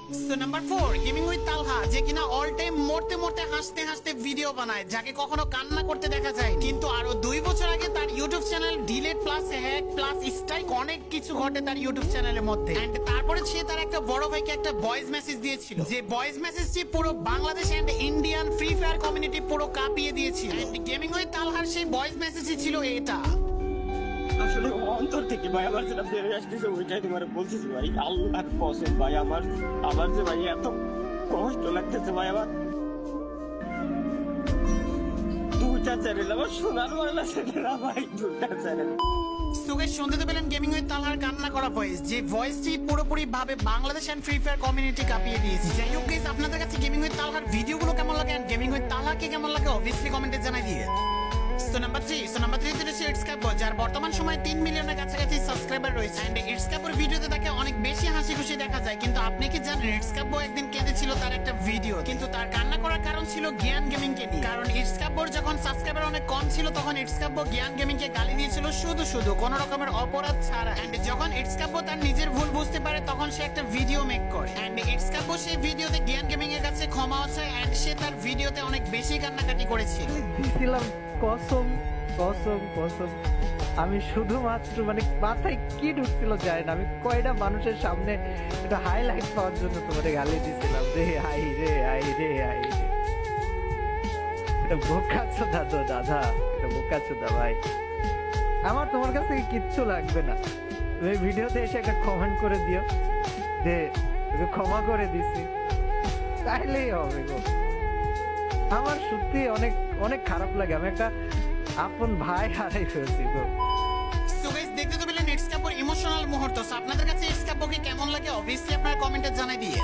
So number 4 gaming with তালহা, যে কিনা all time মরতে মরতে হাসতে হাসতে ভিডিও বানায়, যাকে কখনো কান্না করতে দেখা যায়। কিন্তু আরো 2 বছর আগে তার YouTube channel delete plus hack plus strike অনেক কিছু ঘটে তার ইউটিউব চ্যানেলের মধ্যে। এন্ড তারপরে সে তার একটা বড় ভাইকে একটা ভয়েস মেসেজ দিয়েছিল, যে ভয়েস মেসেজটি পুরো Bangladesh and Indian free fire community পুরো কাঁপিয়ে দিয়েছিল। এন্ড গেমিং উইথ তালহার সেই ভয়েস মেসেজই ছিল এটা। আসলে অন্তর থেকে ভাই আমার যেটা বেড়ে আসতেছে ওইটাই তোমার বলতেছি ভাই, আল্লাহর কসম ভাই, আমার যে ভাই এত কষ্ট লাগতেছে ভাই। আমার দুটা চ্যানেল, আমার সোনার বাংলা চ্যানেল, ভাই দুটা চ্যানেল। সুগেশ শুনতে পেলেন গেমিং উইথ তালহার কান্না করা ভয়েস, যে ভয়েসটি পুরোপুরি ভাবে Bangladesh and free fire community কাঁপিয়ে দিয়েছে। যাই হোক গাইস, আপনাদের কাছে গেমিং উইথ তালহার ভিডিওগুলো কেমন লাগে এন্ড গেমিং উইথ তালহাকে কেমন লাগে অবভিয়াসলি কমেন্টে জানাই দিয়ে। সো নাম্বার 3 রয়েছে ইটসকাপো, যার বর্তমান সময়ে 3 মিলিয়নের কাছাকাছি সাবস্ক্রাইবার রয়েছে। এন্ড ইটসকাপোর ভিডিওতে তাকে অনেক বেশি হাসি খুশি দেখা যায়, কিন্তু আপনি কি জানেন ইটসকাপো একদিন কেঁদেছিল তার একটা ভিডিও, কিন্তু তার কান্না করার কারণ ছিল জ্ঞান গেমিং কে নিয়ে। কারণ ইটসকাপোর যখন সাবস্ক্রাইবার অনেক কম ছিল তখন ইটসকাপো জ্ঞান গেমিং কে গালি দিয়েছিল শুধু কোনো রকমের অপরাধ ছাড়া। এন্ড যখন ইটসকাপো তার নিজের ভুল বুঝতে পারে তখন সে একটা ভিডিও মেক করে। এন্ড ইটসকাপো সেই ভিডিওতে জ্ঞান গেমিং এর কাছে ক্ষমা চায় এন্ড সে তার ভিডিওতে অনেক বেশি কান্নাকাটি করেছিল। দিছিলাম কসম কসম কসম, আমি শুধুমাত্র মানে মাথায় কি ঢুকছিল যায় না, আমি কয়টা মানুষের সামনে একটা হাইলাইট পাওয়ার জন্য তোমাদের গালি দিছিলাম রে আই রে আই রে আই রে। এটা বোকাচোদা তো দাদা, এটা বোকাচোদা ভাই। আমার তোমার কাছ থেকে কিচ্ছু লাগবে না, তুমি ভিডিওতে এসে একটা কমেন্ট করে দিও যে তোকে ক্ষমা করে দিছি, তাইলেই হবে গো। আমার সত্যি অনেক অনেক খারাপ লাগে, আমি একটা আপন ভাই হারাই ফেলছি গো। সো গাইস, দেখতে তো পেলেন ইটসকাপোর ইমোশনাল মুহূর্ত। সো আপনাদের কাছে ইটসকাপোকে কেমন লাগে অবভিয়াসলি আপনারা কমেন্টে জানাই দিয়ে।